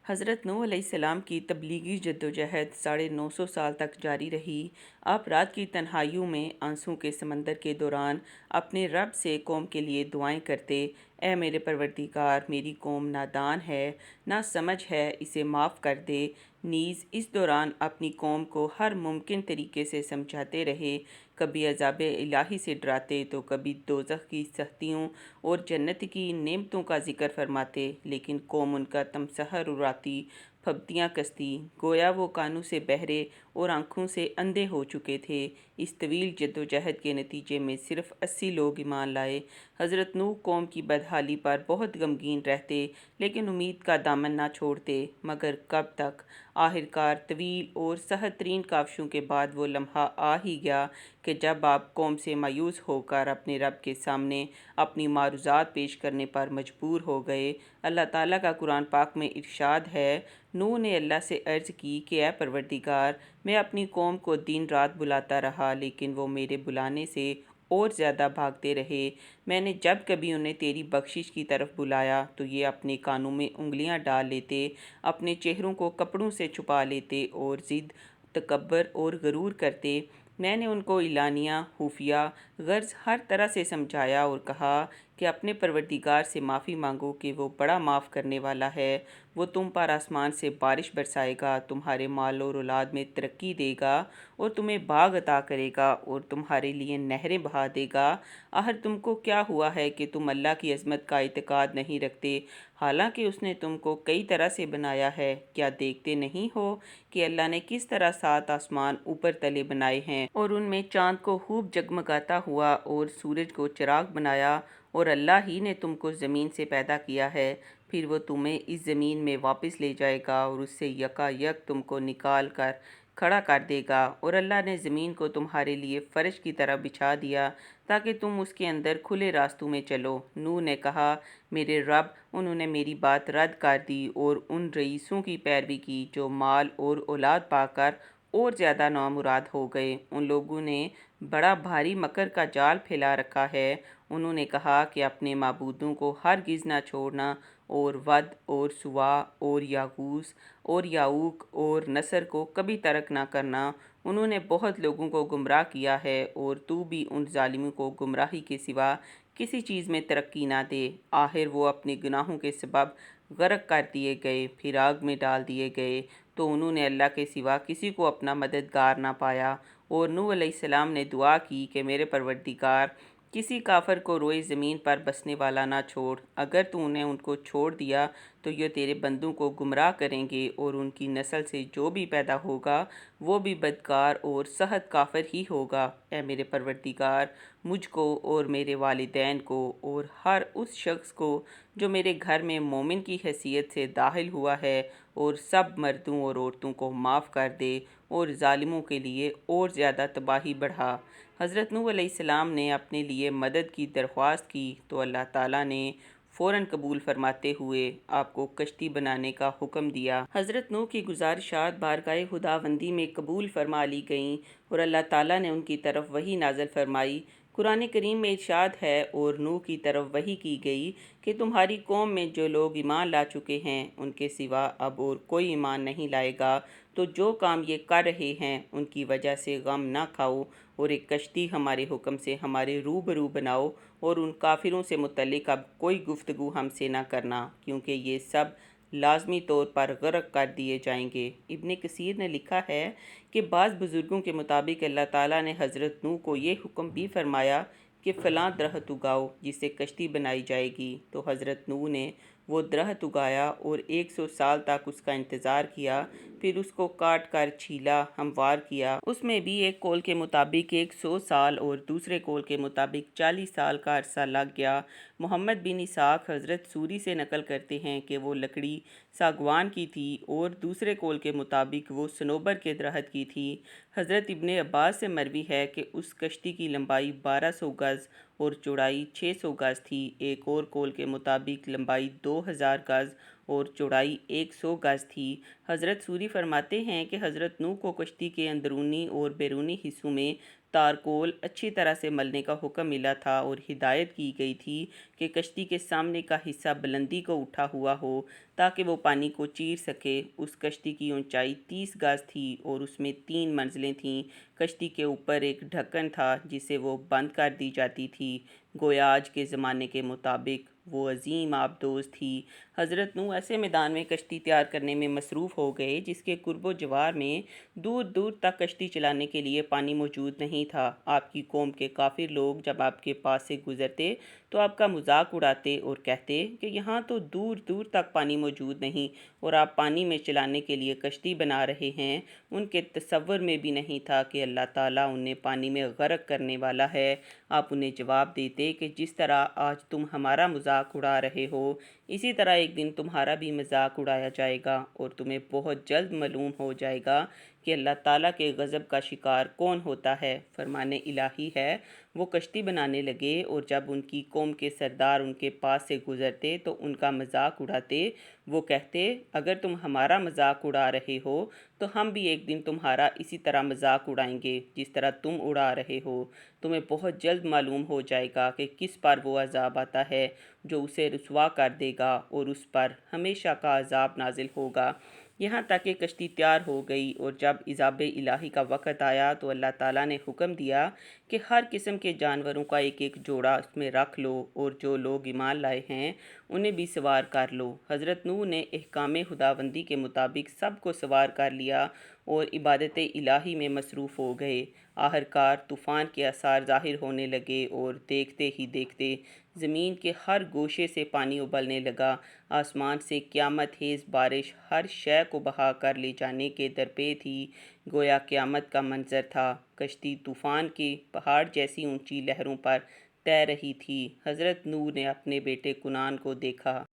حضرت نوح علیہ السلام کی تبلیغی جدوجہد 950 سال تک جاری رہی۔ آپ رات کی تنہائیوں میں آنسوں کے سمندر کے دوران اپنے رب سے قوم کے لیے دعائیں کرتے، اے میرے پروردگار، میری قوم نادان ہے، نہ سمجھ ہے، اسے معاف کر دے۔ نیز اس دوران اپنی قوم کو ہر ممکن طریقے سے سمجھاتے رہے، کبھی عذاب الہی سے ڈراتے تو کبھی دوزخ کی سختیوں اور جنت کی نعمتوں کا ذکر فرماتے، لیکن قوم ان کا تمسخر اڑاتی، پھبتیاں کستی، گویا وہ کانوں سے بہرے اور آنکھوں سے اندھے ہو چکے تھے۔ اس طویل جدوجہد کے نتیجے میں صرف 80 لوگ ایمان لائے۔ حضرت نوح قوم کی بدحالی پر بہت غمگین رہتے، لیکن امید کا دامن نہ چھوڑتے۔ مگر کب تک؟ آخرکار طویل اور سخت ترین کاوشوں کے بعد وہ لمحہ آ ہی گیا کہ جب آپ قوم سے مایوس ہو کر اپنے رب کے سامنے اپنی معروضات پیش کرنے پر مجبور ہو گئے۔ اللہ تعالیٰ کا قرآن پاک میں ارشاد ہے، نوح نے اللہ سے عرض کی کہ اے پروردگار، میں اپنی قوم کو دن رات بلاتا رہا، لیکن وہ میرے بلانے سے اور زیادہ بھاگتے رہے۔ میں نے جب کبھی انہیں تیری بخشش کی طرف بلایا تو یہ اپنے کانوں میں انگلیاں ڈال لیتے، اپنے چہروں کو کپڑوں سے چھپا لیتے اور ضد، تکبر اور غرور کرتے۔ میں نے ان کو اعلانیہ، خفیہ، غرض ہر طرح سے سمجھایا اور کہا کہ اپنے پروردگار سے معافی مانگو کہ وہ بڑا معاف کرنے والا ہے، وہ تم پر آسمان سے بارش برسائے گا، تمہارے مال اور اولاد میں ترقی دے گا اور تمہیں باغ عطا کرے گا اور تمہارے لیے نہریں بہا دے گا۔ آخر تم کو کیا ہوا ہے کہ تم اللہ کی عظمت کا اعتقاد نہیں رکھتے، حالانکہ اس نے تم کو کئی طرح سے بنایا ہے؟ کیا دیکھتے نہیں ہو کہ اللہ نے کس طرح 7 آسمان اوپر تلے بنائے ہیں اور ان میں چاند کو خوب جگمگاتا ہوا اور سورج کو چراغ بنایا، اور اللہ ہی نے تم کو زمین سے پیدا کیا ہے، پھر وہ تمہیں اس زمین میں واپس لے جائے گا اور اس سے یکا یک تم کو نکال کر کھڑا کر دے گا۔ اور اللہ نے زمین کو تمہارے لیے فرش کی طرح بچھا دیا تاکہ تم اس کے اندر کھلے راستوں میں چلو۔ نوح نے کہا، میرے رب، انہوں نے میری بات رد کر دی اور ان رئیسوں کی پیروی کی جو مال اور اولاد پا کر اور زیادہ نامراد ہو گئے۔ ان لوگوں نے بڑا بھاری مکر کا جال پھیلا رکھا ہے۔ انہوں نے کہا کہ اپنے معبودوں کو ہرگز نہ چھوڑنا، اور ود اور سوا اور یاغوث اور یعوق اور نصر کو کبھی ترک نہ کرنا۔ انہوں نے بہت لوگوں کو گمراہ کیا ہے، اور تو بھی ان ظالموں کو گمراہی کے سوا کسی چیز میں ترقی نہ دے۔ آخر وہ اپنے گناہوں کے سبب غرق کر دیے گئے، پھر آگ میں ڈال دیے گئے، تو انہوں نے اللہ کے سوا کسی کو اپنا مددگار نہ پایا۔ اور نوح علیہ السلام نے دعا کی کہ میرے پروردگار، کسی کافر کو روئے زمین پر بسنے والا نہ چھوڑ، اگر تو نے ان کو چھوڑ دیا تو یہ تیرے بندوں کو گمراہ کریں گے، اور ان کی نسل سے جو بھی پیدا ہوگا وہ بھی بدکار اور سخت کافر ہی ہوگا۔ اے میرے پروردگار، مجھ کو اور میرے والدین کو اور ہر اس شخص کو جو میرے گھر میں مومن کی حیثیت سے داخل ہوا ہے، اور سب مردوں اور عورتوں کو معاف کر دے، اور ظالموں کے لیے اور زیادہ تباہی بڑھا۔ حضرت نوح علیہ السلام نے اپنے لیے مدد کی درخواست کی تو اللہ تعالیٰ نے فوراً قبول فرماتے ہوئے آپ کو کشتی بنانے کا حکم دیا۔ حضرت نوح کی گزارشات بارگاہ خداوندی میں قبول فرما لی گئیں، اور اللہ تعالیٰ نے ان کی طرف وحی نازل فرمائی۔ قرآن کریم میں ارشاد ہے، اور نوح کی طرف وحی کی گئی کہ تمہاری قوم میں جو لوگ ایمان لا چکے ہیں ان کے سوا اب اور کوئی ایمان نہیں لائے گا، تو جو کام یہ کر رہے ہیں ان کی وجہ سے غم نہ کھاؤ، اور ایک کشتی ہمارے حکم سے ہمارے روبرو بناؤ، اور ان کافروں سے متعلق اب کوئی گفتگو ہم سے نہ کرنا، کیونکہ یہ سب لازمی طور پر غرق کر دیے جائیں گے۔ ابن کثیر نے لکھا ہے کہ بعض بزرگوں کے مطابق اللہ تعالیٰ نے حضرت نوح کو یہ حکم بھی فرمایا کہ فلاں درخت اگاؤ جس سے کشتی بنائی جائے گی، تو حضرت نوح نے وہ درخت اگایا اور 100 سال تک اس کا انتظار کیا، پھر اس کو کاٹ کر چھیلا، ہموار کیا۔ اس میں بھی ایک قول کے مطابق 100 سال اور دوسرے قول کے مطابق 40 سال کا عرصہ لگ گیا۔ محمد بن اسحاق حضرت سوری سے نقل کرتے ہیں کہ وہ لکڑی ساگوان کی تھی، اور دوسرے قول کے مطابق وہ صنوبر کے درخت کی تھی۔ حضرت ابن عباس سے مروی ہے کہ اس کشتی کی لمبائی 1200 گز اور چوڑائی 600 گز تھی۔ ایک اور قول کے مطابق لمبائی 2000 گز اور چوڑائی 100 گز تھی۔ حضرت سوری فرماتے ہیں کہ حضرت نوح کو کشتی کے اندرونی اور بیرونی حصوں میں تارکول اچھی طرح سے ملنے کا حکم ملا تھا اور ہدایت کی گئی تھی کہ کشتی کے سامنے کا حصہ بلندی کو اٹھا ہوا ہو تاکہ وہ پانی کو چیر سکے۔ اس کشتی کی اونچائی 30 گز تھی اور اس میں 3 منزلیں تھیں۔ کشتی کے اوپر ایک ڈھکن تھا جسے وہ بند کر دی جاتی تھی، گویا آج کے زمانے کے مطابق وہ عظیم آبدوز تھی۔ حضرت نوح ایسے میدان میں کشتی تیار کرنے میں مصروف ہو گئے جس کے قرب و جوار میں دور دور تک کشتی چلانے کے لیے پانی موجود نہیں تھا۔ آپ کی قوم کے کافر لوگ جب آپ کے پاس سے گزرتے تو آپ کا مذاق اڑاتے اور کہتے کہ یہاں تو دور دور تک پانی موجود نہیں اور آپ پانی میں چلانے کے لیے کشتی بنا رہے ہیں۔ ان کے تصور میں بھی نہیں تھا کہ اللہ تعالیٰ انہیں پانی میں غرق کرنے والا ہے۔ آپ انہیں جواب دیتے کہ جس طرح آج تم ہمارا مذاق اڑا رہے ہو، اسی طرح ایک دن تمہارا بھی مذاق اڑایا جائے گا اور تمہیں بہت جلد معلوم ہو جائے گا کہ اللہ تعالیٰ کے غضب کا شکار کون ہوتا ہے۔ فرمان الہی ہے، وہ کشتی بنانے لگے اور جب ان کی قوم کے سردار ان کے پاس سے گزرتے تو ان کا مذاق اڑاتے۔ وہ کہتے اگر تم ہمارا مذاق اڑا رہے ہو تو ہم بھی ایک دن تمہارا اسی طرح مذاق اڑائیں گے جس طرح تم اڑا رہے ہو۔ تمہیں بہت جلد معلوم ہو جائے گا کہ کس پر وہ عذاب آتا ہے جو اسے رسوا کر دے گا اور اس پر ہمیشہ کا عذاب نازل ہوگا۔ یہاں تک کہ کشتی تیار ہو گئی اور جب عذاب الہی کا وقت آیا تو اللہ تعالیٰ نے حکم دیا کہ ہر قسم کے جانوروں کا ایک ایک جوڑا اس میں رکھ لو اور جو لوگ ایمان لائے ہیں انہیں بھی سوار کر لو۔ حضرت نوح نے احکام خداوندی کے مطابق سب کو سوار کر لیا اور عبادت الہی میں مصروف ہو گئے۔ آخرکار طوفان کے آثار ظاہر ہونے لگے اور دیکھتے ہی دیکھتے زمین کے ہر گوشے سے پانی ابلنے لگا۔ آسمان سے قیامت خیز بارش ہر شے کو بہا کر لے جانے کے درپے تھی، گویا قیامت کا منظر تھا۔ کشتی طوفان کی پہاڑ جیسی اونچی لہروں پر تیر رہی تھی۔ حضرت نوح نے اپنے بیٹے کنعان کو دیکھا۔